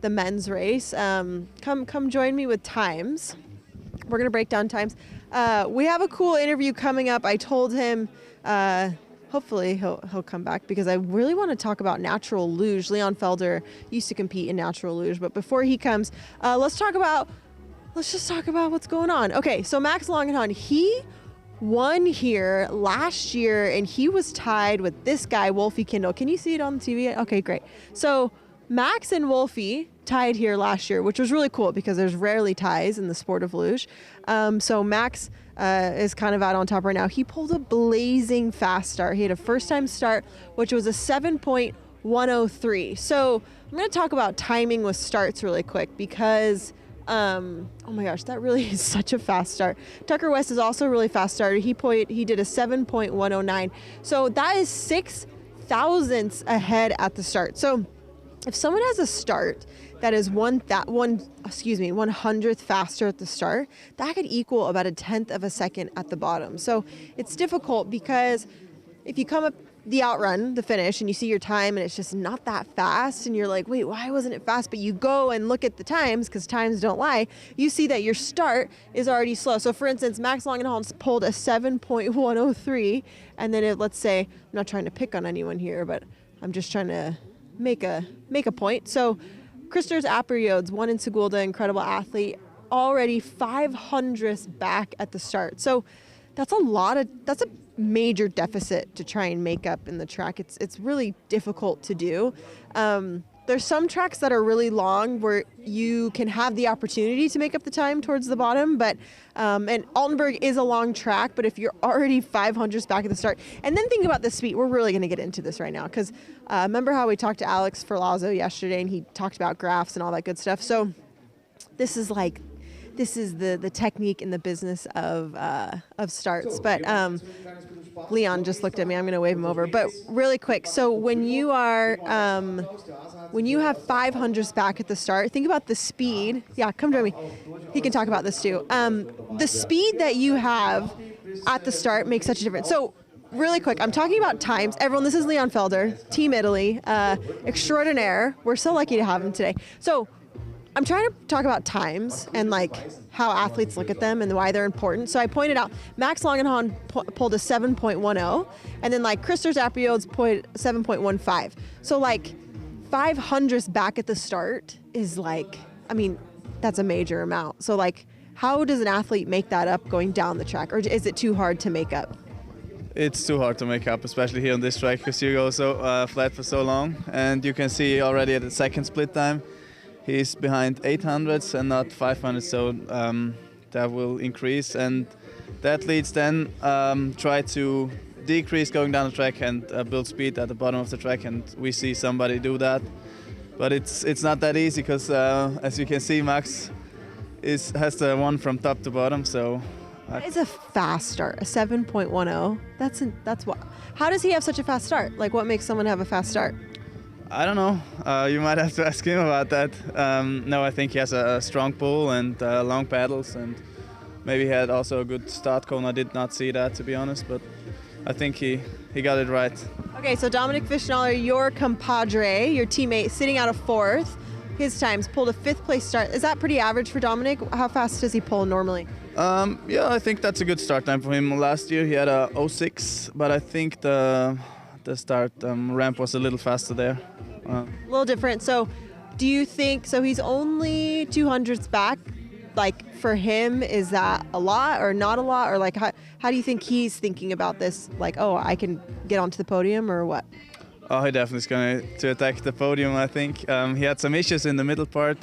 the men's race. Come join me with times. We're going to break down times. We have a cool interview coming up. I told him hopefully he'll come back because I really want to talk about natural luge. Leon Felderer used to compete in natural luge, but before he comes, let's just talk about what's going on. Okay, so Max Langenhahn, he won here last year, and he was tied with this guy, Wolfie Kindle. Can you see it on the TV? Okay, great. So Max and Wolfie tied here last year, which was really cool because there's rarely ties in the sport of luge. So Max is kind of out on top right now. He pulled a blazing fast start. He had a first time start, which was a 7.103. So I'm going to talk about timing with starts really quick because oh my gosh, that really is such a fast start. Tucker West is also a really fast starter. He did a 7.109. So that is 6 thousandths ahead at the start. So if someone has a start that is 100th faster at the start, that could equal about 1/10 of a second at the bottom. So it's difficult because if you come up the outrun, the finish, and you see your time and it's just not that fast and you're like, wait, why wasn't it fast? But you go and look at the times because times don't lie. You see that your start is already slow. So for instance, Max Langenhahn pulled a 7.103, and then let's say, I'm not trying to pick on anyone here, but I'm just trying to make a point. So Christers Apperiods, one in Segulda, incredible athlete, already 500ths back at the start. So that's a major deficit to try and make up in the track. It's really difficult to do. There's some tracks that are really long where you can have the opportunity to make up the time towards the bottom, but and Altenburg is a long track, but if you're already 500ths back at the start, and then think about the speed. We're really going to get into this right now because remember how we talked to Alex Ferlazzo yesterday and he talked about graphs and all that good stuff. So this is the technique in the business of starts. But Leon just looked at me. I'm going to wave him over. But really quick, so when you have 500ths back at the start, think about the speed. Yeah, come join me. He can talk about this too. The speed that you have at the start makes such a difference. So really quick, I'm talking about times. Everyone, this is Leon Felderer, Team Italy, extraordinaire. We're so lucky to have him today. So I'm trying to talk about times and like how athletes look at them and why they're important. So I pointed out Max Langenhahn pulled a 7.10, and then like Christers Apperiods pulled 7.15. So like 500ths back at the start is like, I mean, that's a major amount. So like, how does an athlete make that up going down the track, or is it too hard to make up? It's too hard to make up, especially here on this track because you go so flat for so long, and you can see already at the second split time he's behind 800ths and not 500, so that will increase, and the athletes then try to decrease going down the track and build speed at the bottom of the track, and we see somebody do that, but it's not that easy because as you can see, Max has the one from top to bottom. So that is a fast start, a 7.10. That's what. How does he have such a fast start? Like, what makes someone have a fast start? I don't know. You might have to ask him about that. No, I think he has a strong pull and long pedals, and maybe he had also a good start cone. I did not see that, to be honest, but I think he got it right. Okay, so Dominic Fischnaller, your compadre, your teammate, sitting out of 4th. His times pulled a 5th place start. Is that pretty average for Dominic? How fast does he pull normally? Yeah, I think that's a good start time for him. Last year he had a 06, but I think the start ramp was a little faster there. A little different. So do you think, so he's only 200ths back, like for him, is that a lot or not a lot? Or like how do you think he's thinking about this? Like, oh, I can get onto the podium or what? Oh, he definitely is going to attack the podium, I think. He had some issues in the middle part,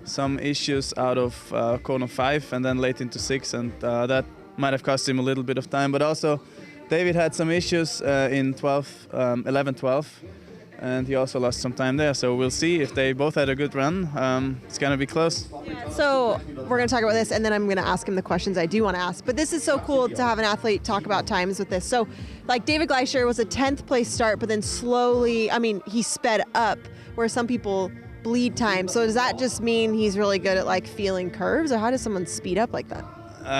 some issues out of corner 5 and then late into 6, and that might have cost him a little bit of time. But also David had some issues in 11-12, and he also lost some time there. So we'll see if they both had a good run. It's going to be close. So we're going to talk about this, and then I'm going to ask him the questions I do want to ask. But this is so cool to have an athlete talk about times with this. So like David Gleischer was a 10th place start, but then slowly, I mean, he sped up where some people bleed time. So does that just mean he's really good at like feeling curves, or how does someone speed up like that?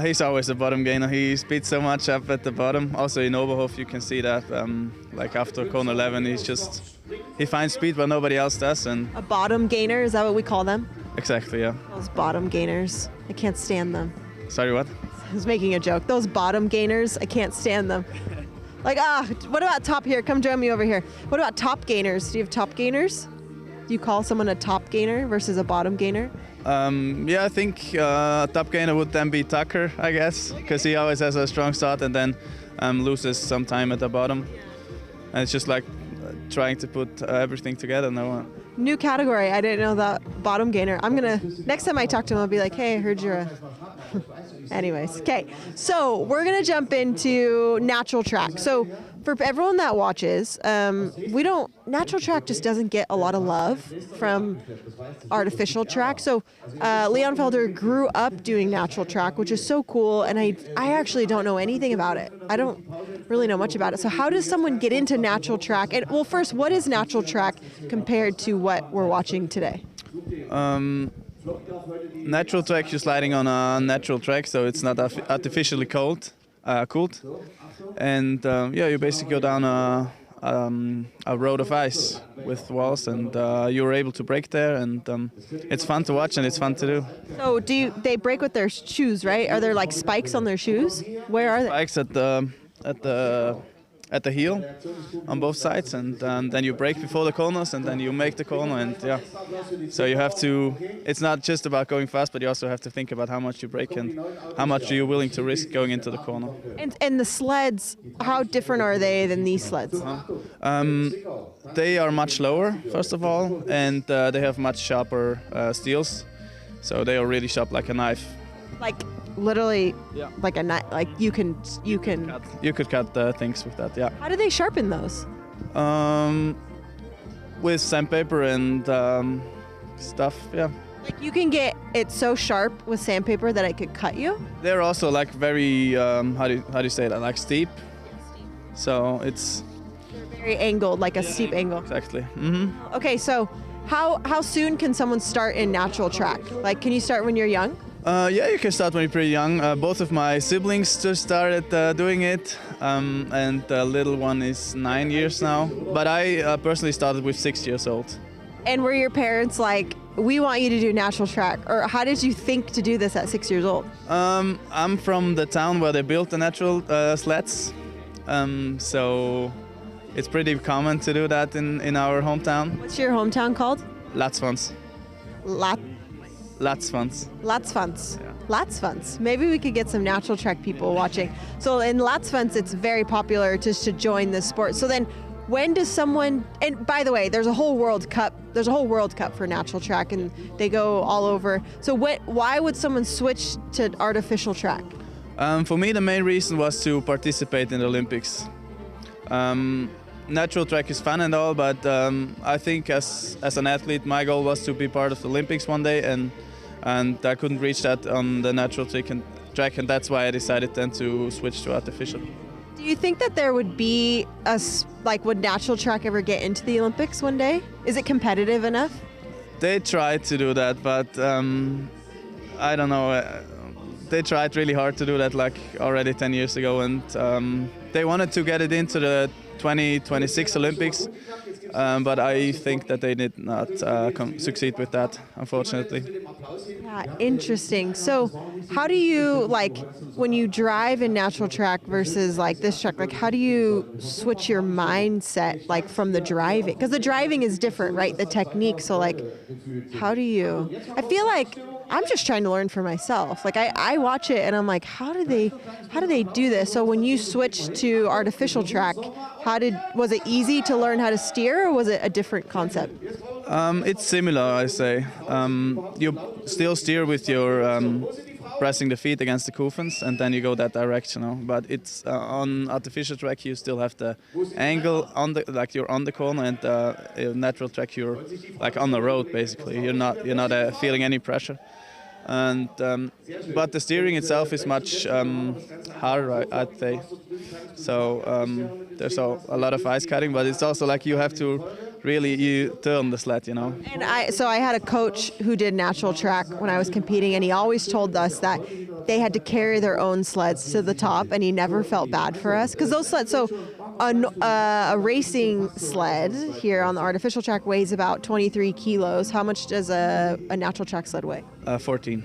He's always a bottom gainer. He speeds so much up at the bottom. Also in Oberhof, you can see that. Like after corner 11, he's just he finds speed but nobody else does. And A bottom gainer, is that what we call them? exactly, yeah. Those bottom gainers. I can't stand them. Sorry, what? I was making a joke. Those bottom gainers, I can't stand them. Like, what about top here? Come join me over here. What about top gainers? Do you have top gainers? Do you call someone a top gainer versus a bottom gainer? Yeah, I think top gainer would then be Tucker, I guess, because he always has a strong start and then loses some time at the bottom. And it's just like trying to put everything together. New category. I didn't know that, bottom gainer. Next time I talk to him, I'll be like, hey, I heard you're a... Anyways, okay. So we're going to jump into natural track. So for everyone that watches, natural track just doesn't get a lot of love from artificial track. So Leon Felderer grew up doing natural track, which is so cool. And I actually don't know anything about it. I don't really know much about it. So how does someone get into natural track? And well, first, what is natural track compared to what we're watching today? Natural track, you're sliding on a natural track, so it's not artificially cooled. And you basically go down a road of ice with walls, and you're able to brake there, and it's fun to watch and it's fun to do. So they brake with their shoes, right? Are there like spikes on their shoes? Where are they? Spikes at the heel on both sides, and then you brake before the corners, and then you make the corner, and yeah. So you have to. It's not just about going fast, but you also have to think about how much you brake and how much are you willing to risk going into the corner. And the sleds, how different are they than these sleds? They are much lower, first of all, and they have much sharper steels. So they are really sharp like a knife. Like literally, Yeah. like a knife. Like you can. You could cut things with that, yeah. How do they sharpen those? With sandpaper and stuff, yeah. Like you can get it so sharp with sandpaper that it could cut you. They're also like very how do you say that? Like steep. So it's Very angled, like a steep angle. exactly. Mm-hmm. Okay, so how soon can someone start in natural track? Like, can you start when you're young? Yeah, you can start when you're pretty young. Both of my siblings just started doing it, and the little one is 9 years now. But I personally started with 6 years old. And were your parents like, we want you to do natural track? Or how did you think to do this at 6 years old? I'm from the town where they built the natural sleds, so it's pretty common to do that in our hometown. What's your hometown called? Latsvans. Latsvans. Latsvans. Yeah. Latsvans. Maybe we could get some natural track people watching. So in Latsvans, it's very popular just to join this sport. So then when does someone, and by the way, there's a whole World Cup for natural track and they go all over. So why would someone switch to artificial track? For me, the main reason was to participate in the Olympics. Natural track is fun and all, but I think as an athlete, my goal was to be part of the Olympics one day, and I couldn't reach that on the natural track, and that's why I decided then to switch to artificial. Do you think that there would be would natural track ever get into the Olympics one day? Is it competitive enough? They tried to do that, but I don't know. They tried really hard to do that like already 10 years ago, and they wanted to get it into the 2026 Olympics, but I think that they did not succeed with that, unfortunately. Yeah, interesting. So how do you, when you drive in natural track versus this track, how do you switch your mindset, from the driving? Because the driving is different, right? The technique. So, how do you... I feel like I'm just trying to learn for myself. I watch it and I'm like, how do they do this? So when you switched to artificial track, was it easy to learn how to steer, or was it a different concept? It's similar, I say. You still steer with your pressing the feet against the kuffens, and then you go that direction. But it's on artificial track, you still have the angle on you're on the corner, and in natural track you're on the road basically. You're not feeling any pressure. And but the steering itself is much harder, I'd say. So there's a lot of ice cutting, but it's also you have to you turn the sled, And I had a coach who did natural track when I was competing, and he always told us that they had to carry their own sleds to the top, and he never felt bad for us because those sleds. So a racing sled here on the artificial track weighs about 23 kilos. How much does a natural track sled weigh? 14.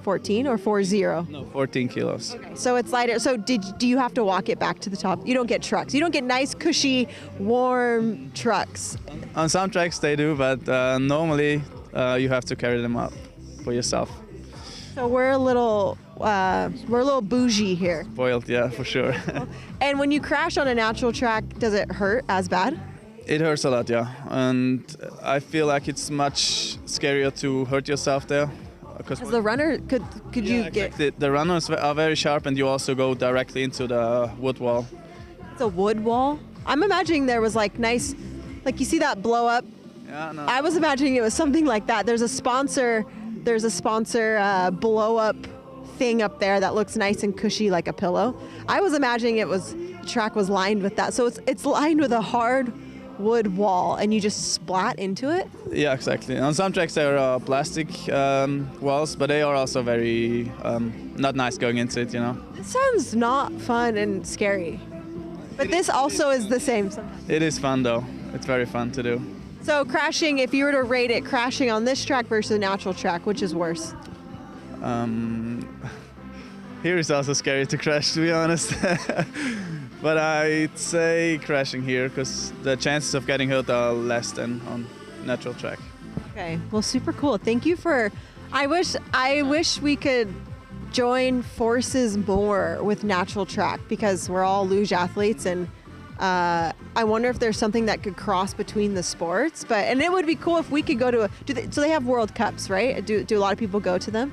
14 or 40? No, 14 kilos. Okay, so it's lighter. So do you have to walk it back to the top? You don't get trucks. You don't get nice, cushy, warm trucks. On some tracks they do, but normally you have to carry them up for yourself. So we're a little bougie here. Spoiled, yeah, for sure. And when you crash on a natural track, does it hurt as bad? It hurts a lot, yeah. And I feel like it's much scarier to hurt yourself there. As the runner, could you get... Exactly. The runners are very sharp, and you also go directly into the wood wall. It's a wood wall? I'm imagining there was like nice, like you see that blow up? Yeah, no. I was imagining it was something like that. There's a sponsor blow up thing up there that looks nice and cushy like a pillow. I was imagining the track was lined with that. So it's lined with a hard wood wall and you just splat into it? Yeah, exactly. On some tracks there are plastic walls, but they are also very not nice going into it, you know. It sounds not fun and scary. But this also is the same sometimes. It is fun though. It's very fun to do. So crashing, if you were to rate it, crashing on this track versus a natural track, which is worse? Here is also scary to crash, to be honest. But I'd say crashing here because the chances of getting hurt are less than on natural track. Okay, well, super cool. Thank you for. I wish we could join forces more with natural track because we're all luge athletes, and I wonder if there's something that could cross between the sports. And it would be cool if we could go to so they have World Cups, right? Do a lot of people go to them?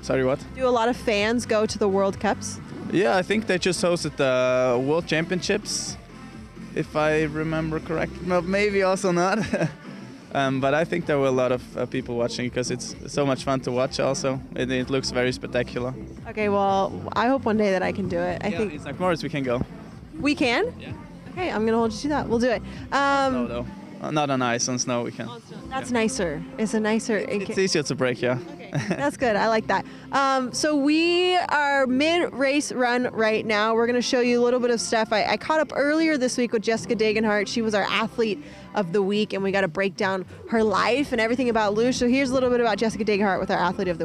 Sorry, what? Do a lot of fans go to the World Cups? Yeah, I think they just hosted the World Championships, if I remember correctly. Well, maybe also not. But I think there were a lot of people watching because it's so much fun to watch also. It looks very spectacular. Okay, well, I hope one day that I can do it. I think it's like Morris, we can go. We can? Yeah. Okay, I'm going to hold you to that. We'll do it. No, though. Not on ice, on snow we can. That's nicer. It's a nicer... It's easier to break, yeah. Okay, that's good. I like that. So we are mid-race run right now. We're going to show you a little bit of stuff. I caught up earlier this week with Jessica Degenhardt. She was our athlete of the week, and we got to break down her life and everything about luge. So here's a little bit about Jessica Degenhardt with our athlete of the week.